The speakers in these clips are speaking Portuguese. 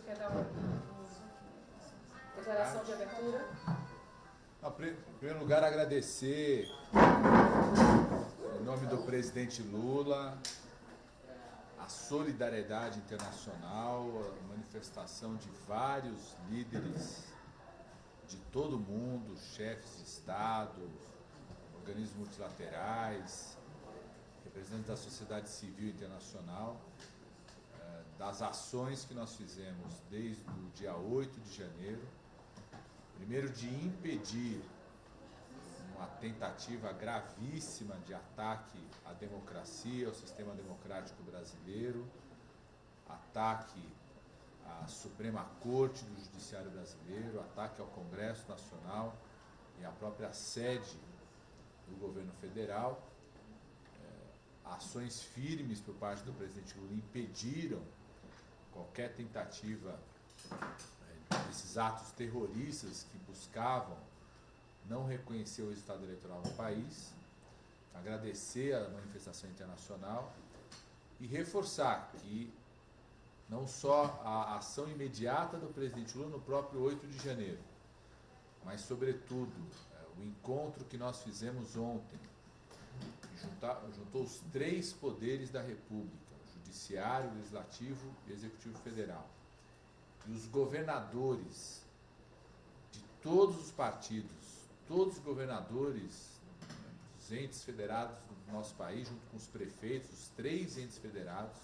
Quer dar uma declaração de abertura? Em primeiro lugar, agradecer, em nome do presidente Lula, a solidariedade internacional, a manifestação de vários líderes de todo o mundo, chefes de Estado, organismos multilaterais, representantes da sociedade civil internacional, das ações que nós fizemos desde o dia 8 de janeiro, primeiro de impedir uma tentativa gravíssima de ataque à democracia, ao sistema democrático brasileiro, ataque à Suprema Corte do Judiciário Brasileiro, ataque ao Congresso Nacional e à própria sede do governo federal. Ações firmes por parte do presidente Lula impediram qualquer tentativa desses atos terroristas que buscavam não reconhecer o resultado eleitoral no país, agradecer a manifestação internacional e reforçar que não só a ação imediata do presidente Lula no próprio 8 de janeiro, mas, sobretudo, o encontro que nós fizemos ontem, que juntou os três poderes da República, o Judiciário, o Legislativo e o Executivo Federal, e os governadores de todos os partidos, todos os governadores dos entes federados do nosso país, junto com os prefeitos, os três entes federados,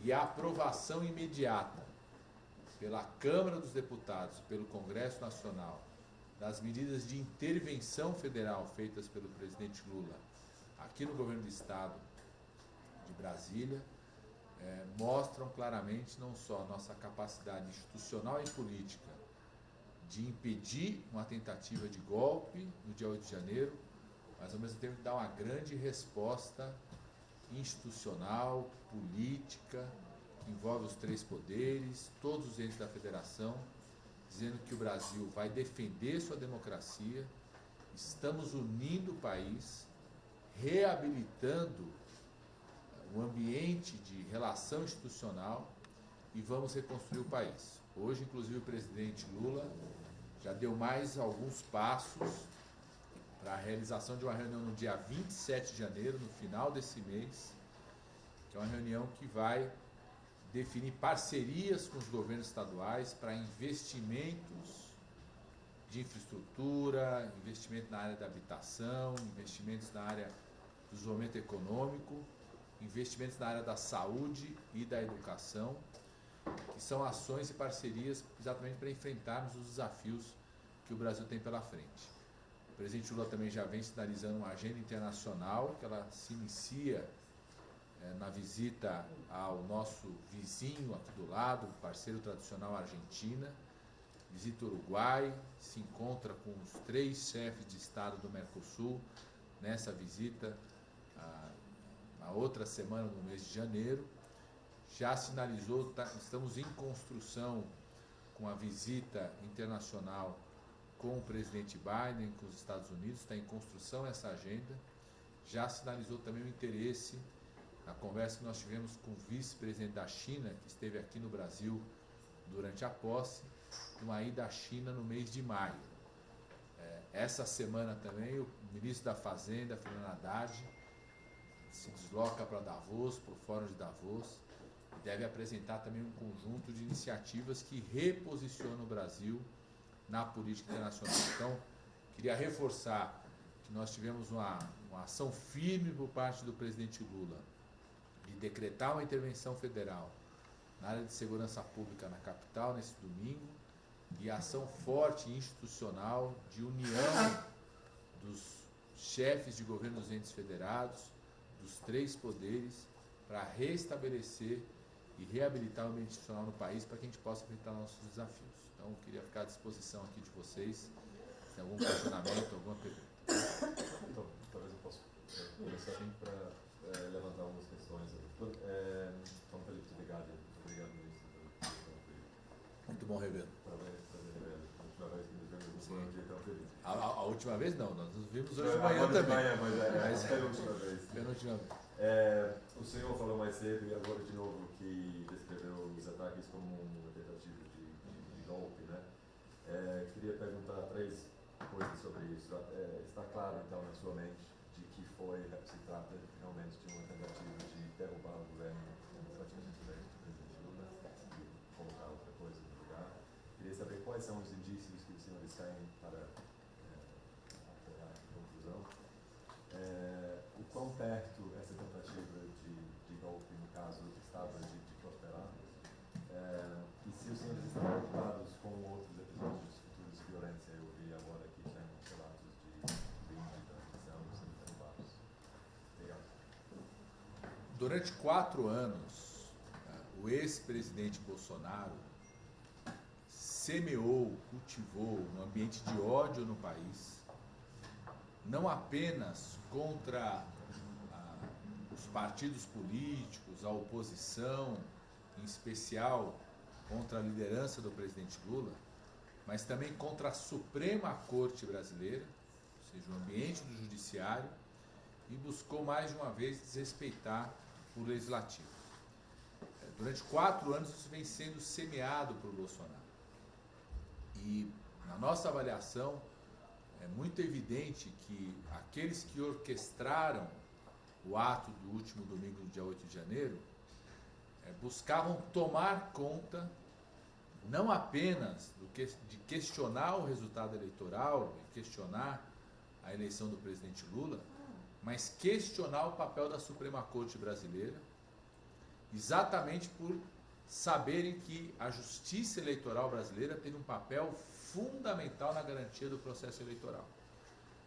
e a aprovação imediata pela Câmara dos Deputados e pelo Congresso Nacional das medidas de intervenção federal feitas pelo presidente Lula aqui no governo do Estado de Brasília, mostram claramente não só a nossa capacidade institucional e política de impedir uma tentativa de golpe no dia 8 de janeiro, mas ao mesmo tempo dar uma grande resposta institucional, política, que envolve os três poderes, todos os entes da federação, dizendo que o Brasil vai defender sua democracia, estamos unindo o país, reabilitando o ambiente de relação institucional e vamos reconstruir o país. Hoje, inclusive, o presidente Lula já deu mais alguns passos para a realização de uma reunião no dia 27 de janeiro, no final desse mês, que é uma reunião que vai definir parcerias com os governos estaduais para investimentos de infraestrutura, investimento na área da habitação, investimentos na área do desenvolvimento econômico, investimentos na área da saúde e da educação, que são ações e parcerias exatamente para enfrentarmos os desafios que o Brasil tem pela frente. O presidente Lula também já vem sinalizando uma agenda internacional, que ela se inicia na visita ao nosso vizinho aqui do lado, parceiro tradicional Argentina, visita o Uruguai, se encontra com os três chefes de Estado do Mercosul nessa visita na outra semana, no mês de janeiro. Já sinalizou, estamos em construção com a visita internacional com o presidente Biden, com os Estados Unidos, está em construção essa agenda. Já sinalizou também o interesse na conversa que nós tivemos com o vice-presidente da China, que esteve aqui no Brasil durante a posse, uma ida à China no mês de maio. Essa semana também o ministro da Fazenda, Fernando Haddad, se desloca para Davos, para o Fórum de Davos, e deve apresentar também um conjunto de iniciativas que reposicionam o Brasil na política internacional. Então, queria reforçar que nós tivemos uma ação firme por parte do presidente Lula de decretar uma intervenção federal na área de segurança pública na capital nesse domingo, e ação forte e institucional de união dos chefes de governo dos entes federados, dos três poderes, para restabelecer e reabilitar o ambiente institucional no país para que a gente possa enfrentar nossos desafios. Então, eu queria ficar à disposição aqui de vocês, se tem algum questionamento, alguma pergunta. Então, talvez eu possa começar para levantar algumas questões. Então, Felipe, obrigado, ministro. Muito bom revê-lo. Prazer revê-lo. A última vez que nos vimos foi um dia tão feliz. A última vez não, nós nos vimos hoje de manhã também. Mas a penúltima vez. Penúltima vez. O senhor falou mais cedo e agora de novo que descreveu os ataques como três coisas sobre isso. Está claro, então, na sua mente, de que se trata realmente de uma tentativa de derrubar o governo praticamente do presidente Lula e colocar outra coisa no lugar. Queria saber quais são os indícios que os senhores têm para apoiar a conclusão. O quão perto essa tentativa de golpe, no caso, estava de prosperar? E se os senhores estão preocupados com outros episódios futuros de violência? Eu vi agora aqui temos relatos de crime, de transmissão, sendo derrubados. Obrigado. Durante 4 anos, o ex-presidente Bolsonaro semeou, cultivou um ambiente de ódio no país, não apenas contra os partidos políticos, a oposição, em especial contra a liderança do presidente Lula, mas também contra a Suprema Corte Brasileira, ou seja, o ambiente do judiciário, e buscou mais de uma vez desrespeitar o legislativo. Durante 4 anos isso vem sendo semeado por Bolsonaro. E na nossa avaliação é muito evidente que aqueles que orquestraram o ato do último domingo, do dia 8 de janeiro, buscavam tomar conta não apenas de questionar o resultado eleitoral, e questionar a eleição do presidente Lula, mas questionar o papel da Suprema Corte Brasileira, exatamente por saberem que a justiça eleitoral brasileira tem um papel fundamental na garantia do processo eleitoral.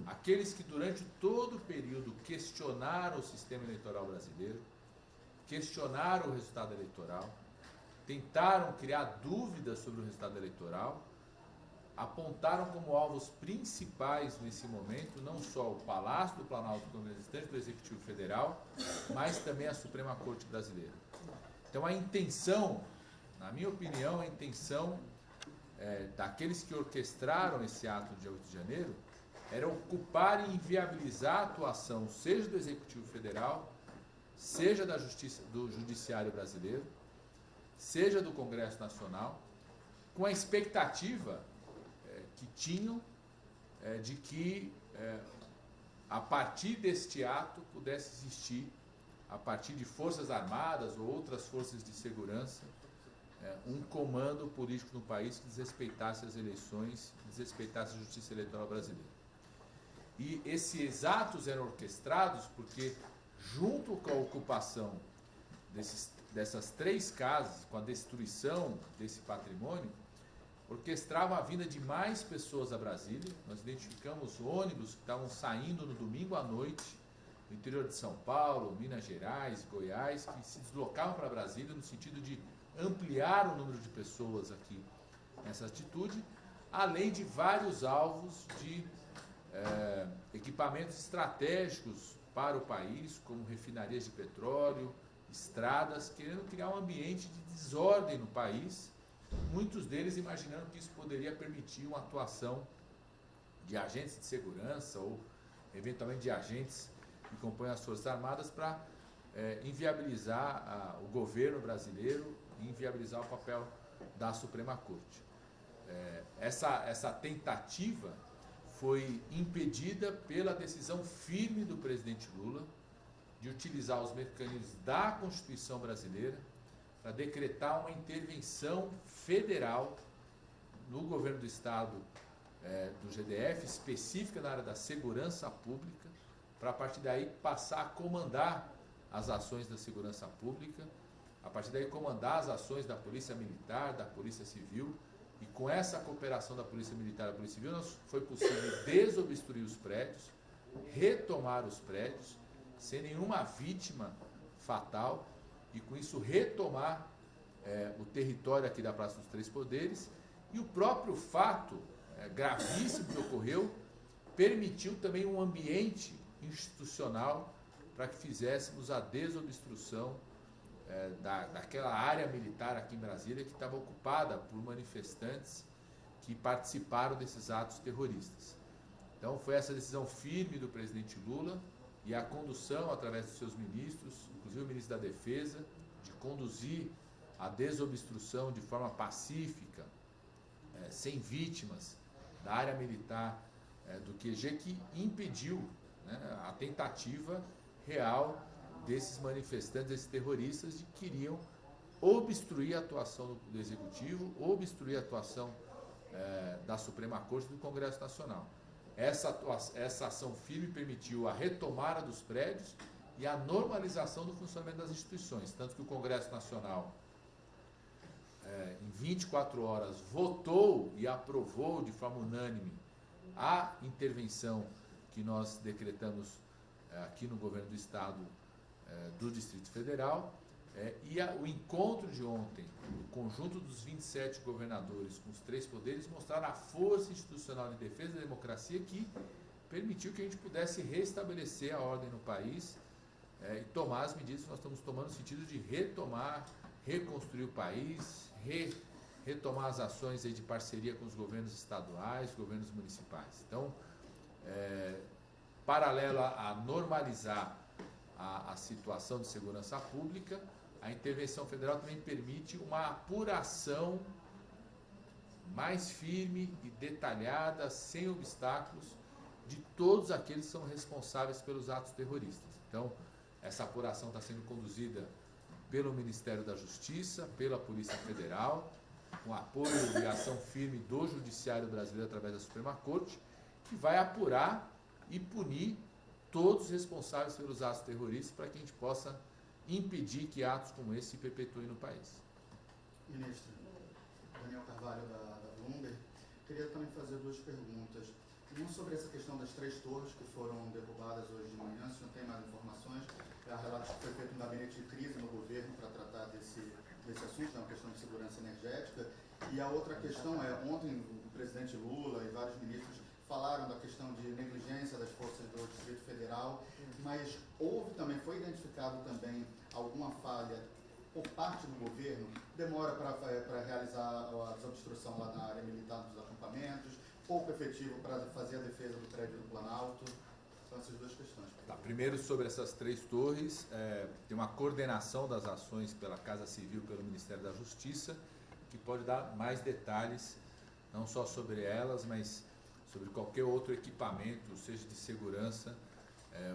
Aqueles que durante todo o período questionaram o sistema eleitoral brasileiro, questionaram o resultado eleitoral, tentaram criar dúvidas sobre o resultado eleitoral, apontaram como alvos principais nesse momento não só o Palácio do Planalto como representante do Executivo Federal, mas também a Suprema Corte Brasileira. Então a intenção, na minha opinião, a intenção daqueles que orquestraram esse ato do dia 8 de janeiro era ocupar e inviabilizar a atuação seja do Executivo Federal, seja da Justiça, do Judiciário Brasileiro, seja do Congresso Nacional, com a expectativa que tinham de que a partir deste ato pudesse existir, a partir de Forças Armadas ou outras forças de segurança, um comando político no país que desrespeitasse as eleições, desrespeitasse a justiça eleitoral brasileira. E esses atos eram orquestrados porque, junto com a ocupação dessas 3 casas, com a destruição desse patrimônio, orquestravam a vinda de mais pessoas a Brasília. Nós identificamos ônibus que estavam saindo no domingo à noite, do interior de São Paulo, Minas Gerais, Goiás, que se deslocavam para Brasília no sentido de ampliar o número de pessoas aqui nessa atitude, além de vários alvos de equipamentos estratégicos para o país, como refinarias de petróleo, estradas, querendo criar um ambiente de desordem no país, muitos deles imaginando que isso poderia permitir uma atuação de agentes de segurança ou, eventualmente, de agentes que compõem as Forças Armadas para inviabilizar o governo brasileiro e inviabilizar o papel da Suprema Corte. Essa tentativa foi impedida pela decisão firme do presidente Lula de utilizar os mecanismos da Constituição brasileira para decretar uma intervenção federal no governo do Estado do GDF, específica na área da segurança pública, para a partir daí passar a comandar as ações da segurança pública, a partir daí comandar as ações da Polícia Militar, da Polícia Civil, e com essa cooperação da Polícia Militar e da Polícia Civil foi possível desobstruir os prédios, retomar os prédios, sem nenhuma vítima fatal, e com isso retomar o território aqui da Praça dos Três Poderes. E o próprio fato gravíssimo que ocorreu permitiu também um ambiente institucional para que fizéssemos a desobstrução daquela área militar aqui em Brasília que estava ocupada por manifestantes que participaram desses atos terroristas. Então foi essa decisão firme do presidente Lula e a condução através dos seus ministros, inclusive o ministro da Defesa, de conduzir a desobstrução de forma pacífica, sem vítimas, da área militar do QG, que impediu, né, a tentativa real desses manifestantes, desses terroristas, de que queriam obstruir a atuação do Executivo, obstruir a atuação da Suprema Corte e do Congresso Nacional. Essa ação firme permitiu a retomada dos prédios e a normalização do funcionamento das instituições, tanto que o Congresso Nacional, em 24 horas, votou e aprovou de forma unânime a intervenção que nós decretamos aqui no Governo do Estado do Distrito Federal, e o encontro de ontem, o conjunto dos 27 governadores com os 3 poderes, mostraram a força institucional de defesa da democracia que permitiu que a gente pudesse restabelecer a ordem no país e tomar as medidas que nós estamos tomando no sentido de retomar, reconstruir o país, retomar as ações aí de parceria com os governos estaduais, governos municipais. Então, paralelo a normalizar a situação de segurança pública, a intervenção federal também permite uma apuração mais firme e detalhada, sem obstáculos, de todos aqueles que são responsáveis pelos atos terroristas. Então, essa apuração está sendo conduzida pelo Ministério da Justiça, pela Polícia Federal, com apoio e ação firme do Judiciário Brasileiro através da Suprema Corte, que vai apurar e punir todos os responsáveis pelos atos terroristas para que a gente possa impedir que atos como esse se perpetuem no país. Ministro, Daniel Carvalho da Bloomberg, queria também fazer 2 perguntas. Uma sobre essa questão das 3 torres que foram derrubadas hoje de manhã, se não tem mais informações, há relatos que foi feito um gabinete de crise no governo para tratar desse assunto, é uma questão de segurança energética. E a outra questão ontem o presidente Lula e vários ministros falaram da questão de negligência das forças do Distrito Federal, mas foi identificado também alguma falha por parte do governo, demora para realizar a desobstrução lá na área militar dos acampamentos, pouco efetivo para fazer a defesa do prédio do Planalto. São essas 2 questões. Tá, primeiro, sobre essas 3 torres, tem uma coordenação das ações pela Casa Civil e pelo Ministério da Justiça, que pode dar mais detalhes, não só sobre elas, mas sobre qualquer outro equipamento, seja de segurança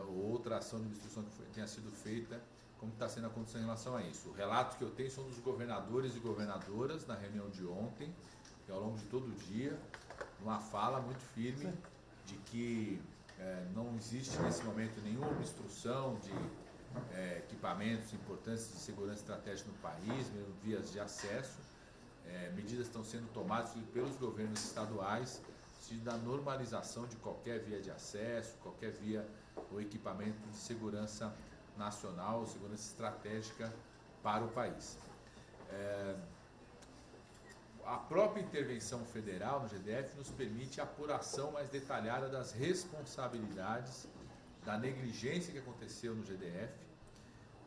ou outra ação de obstrução que tenha sido feita, como está sendo a condição em relação a isso. O relato que eu tenho são dos governadores e governadoras na reunião de ontem, que ao longo de todo o dia, uma fala muito firme de que não existe nesse momento nenhuma obstrução de equipamentos importantes de segurança estratégica no país, mesmo vias de acesso. Medidas estão sendo tomadas pelos governos estaduais da normalização de qualquer via de acesso, qualquer via ou equipamento de segurança nacional, segurança estratégica para o país. A própria intervenção federal no GDF nos permite a apuração mais detalhada das responsabilidades da negligência que aconteceu no GDF,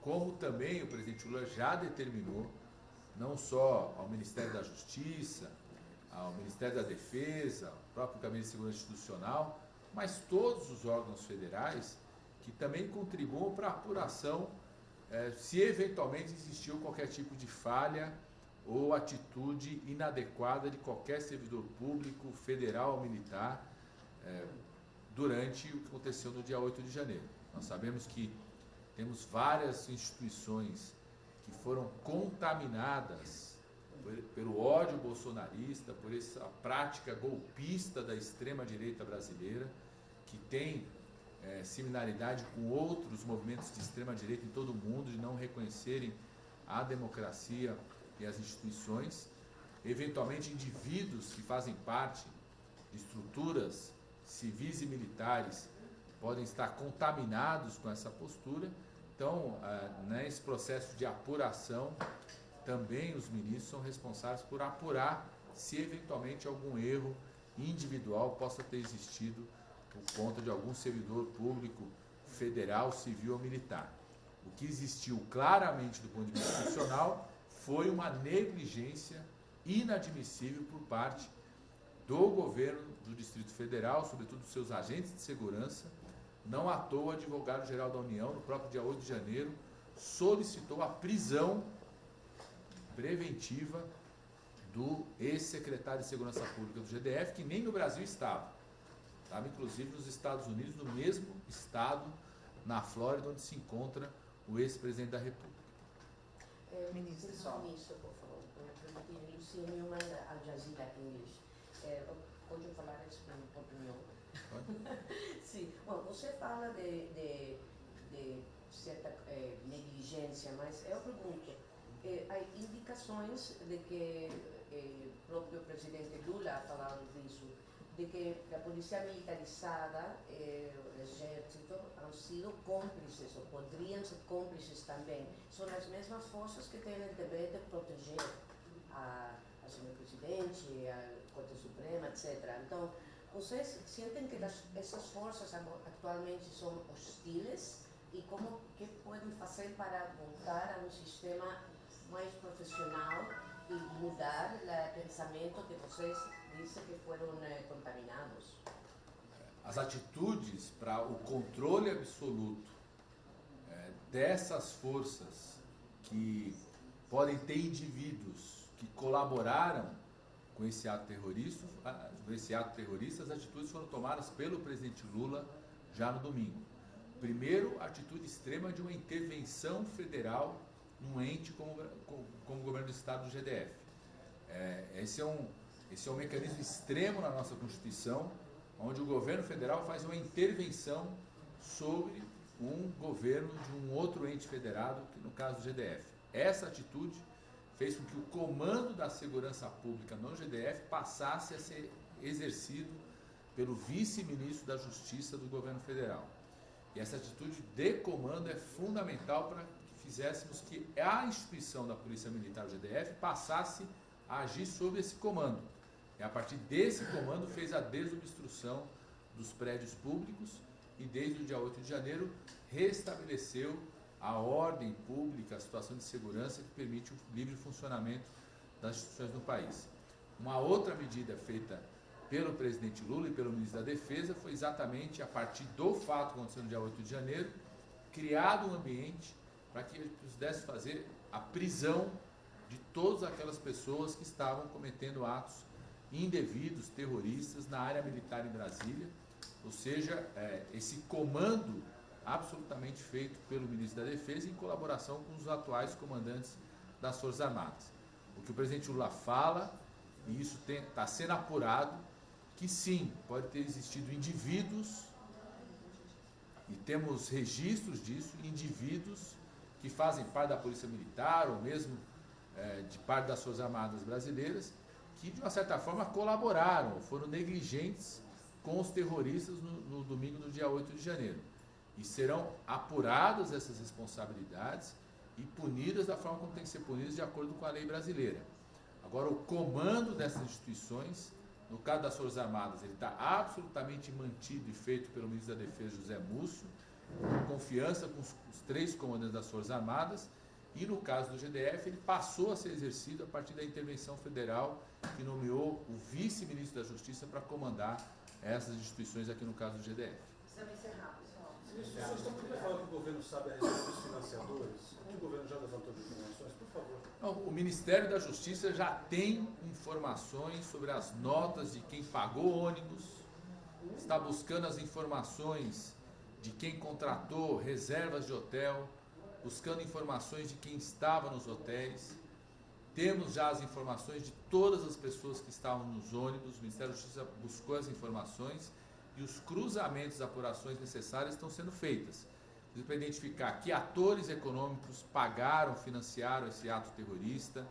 como também o presidente Lula já determinou, não só ao Ministério da Justiça, ao Ministério da Defesa, ao próprio Gabinete de Segurança Institucional, mas todos os órgãos federais que também contribuam para a apuração se eventualmente existiu qualquer tipo de falha ou atitude inadequada de qualquer servidor público, federal ou militar, durante o que aconteceu no dia 8 de janeiro. Nós sabemos que temos várias instituições que foram contaminadas pelo ódio bolsonarista, por essa prática golpista da extrema-direita brasileira, que tem similaridade com outros movimentos de extrema-direita em todo o mundo, de não reconhecerem a democracia e as instituições. Eventualmente, indivíduos que fazem parte de estruturas civis e militares podem estar contaminados com essa postura. Então, nesse processo de apuração, também os ministros são responsáveis por apurar se eventualmente algum erro individual possa ter existido por conta de algum servidor público, federal, civil ou militar. O que existiu claramente do ponto de vista institucional foi uma negligência inadmissível por parte do governo do Distrito Federal, sobretudo dos seus agentes de segurança. Não à toa, o advogado-geral da União, no próprio dia 8 de janeiro, solicitou a prisão preventiva do ex-secretário de Segurança Pública do GDF, que nem no Brasil estava. Estava, inclusive, nos Estados Unidos, no mesmo estado, na Flórida, onde se encontra o ex-presidente da República. Ministro, por favor, Lucia Newman, Al Jazeera English. Pode eu falar em portunhol? Sim. Bom, você fala de certa negligência, mas eu pergunto, há indicações de que o próprio presidente Lula falando disso, de que a polícia militarizada, o exército, han sido cómplices, ou poderiam ser cómplices também. São as mesmas forças que têm o dever de proteger a senhor presidente, a Corte Suprema, etc. Então, vocês sentem que essas forças atualmente são hostiles e como que podem fazer para voltar a um sistema mais profissional e mudar o pensamento que vocês dizem que foram contaminados? As atitudes para o controle absoluto dessas forças que podem ter indivíduos que colaboraram com esse ato terrorista, as atitudes foram tomadas pelo presidente Lula já no domingo. Primeiro, a atitude extrema de uma intervenção federal num ente como o governo do estado do GDF. Esse é um mecanismo extremo na nossa Constituição, onde o governo federal faz uma intervenção sobre um governo de um outro ente federado, que no caso do GDF. Essa atitude fez com que o comando da segurança pública no GDF passasse a ser exercido pelo vice-ministro da Justiça do governo federal. E essa atitude de comando é fundamental para que fizéssemos que a instituição da Polícia Militar do GDF passasse a agir sob esse comando. E a partir desse comando fez a desobstrução dos prédios públicos e desde o dia 8 de janeiro restabeleceu a ordem pública, a situação de segurança que permite o livre funcionamento das instituições no país. Uma outra medida feita pelo presidente Lula e pelo ministro da Defesa foi exatamente a partir do fato que aconteceu no dia 8 de janeiro, criado um ambiente para que ele pudesse fazer a prisão de todas aquelas pessoas que estavam cometendo atos indevidos, terroristas, na área militar em Brasília, ou seja, esse comando absolutamente feito pelo ministro da Defesa em colaboração com os atuais comandantes das Forças Armadas. O que o presidente Lula fala, e isso está sendo apurado, que sim, pode ter existido indivíduos, e temos registros disso, indivíduos que fazem parte da Polícia Militar ou mesmo de parte das Forças Armadas brasileiras, que de uma certa forma colaboraram, foram negligentes com os terroristas no domingo do dia 8 de janeiro. E serão apuradas essas responsabilidades e punidas da forma como tem que ser punidas de acordo com a lei brasileira. Agora, o comando dessas instituições, no caso das Forças Armadas, ele está absolutamente mantido e feito pelo ministro da Defesa, José Múcio, com confiança com os três comandantes das Forças Armadas, e no caso do GDF, ele passou a ser exercido a partir da intervenção federal que nomeou o vice-ministro da Justiça para comandar essas instituições aqui no caso do GDF. Precisamos encerrar, pessoal. Vocês estão preocupados que o governo sabe a respeito dos financiadores? O governo já levantou de informações, por favor. Não, o Ministério da Justiça já tem informações sobre as notas de quem pagou ônibus, está buscando as informações de quem contratou reservas de hotel, buscando informações de quem estava nos hotéis. Temos já as informações de todas as pessoas que estavam nos ônibus. O Ministério da Justiça buscou as informações e os cruzamentos, apurações necessárias estão sendo feitas. Para identificar que atores econômicos pagaram, financiaram esse ato terrorista,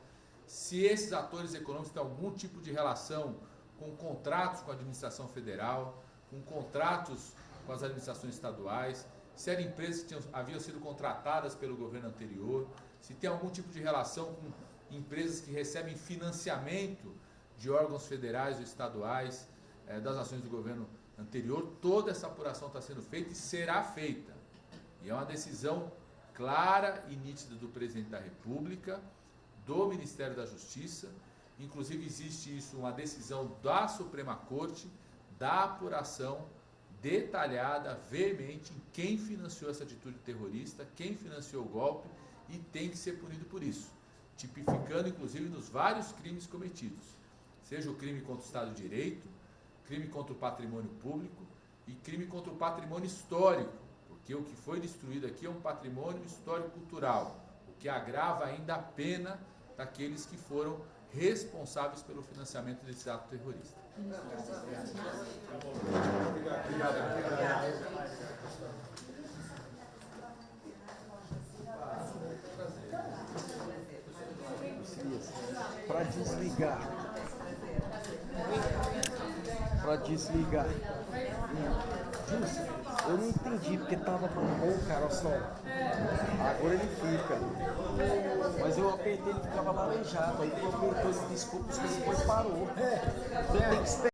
se esses atores econômicos têm algum tipo de relação com contratos com a administração federal, com contratos com as administrações estaduais, se eram empresas que haviam sido contratadas pelo governo anterior, se tem algum tipo de relação com empresas que recebem financiamento de órgãos federais ou estaduais, das ações do governo anterior. Toda essa apuração está sendo feita e será feita. E é uma decisão clara e nítida do presidente da República, do Ministério da Justiça. Inclusive existe isso, uma decisão da Suprema Corte, da apuração detalhada, veemente, em quem financiou essa atitude terrorista, quem financiou o golpe, e tem que ser punido por isso. tipificando inclusive nos vários crimes cometidos, seja o crime contra o Estado de Direito, crime contra o patrimônio público e crime contra o patrimônio histórico, porque o que foi destruído aqui é um patrimônio histórico-cultural, o que agrava ainda a pena daqueles que foram responsáveis pelo financiamento desse ato terrorista. Para desligar. Justo, eu não entendi porque tava tão bom, cara, só. Agora ele fica. Mas eu apertei, ele ficava laranjado. Aí eu apertei, desculpa, depois parou. Você tem que esperar.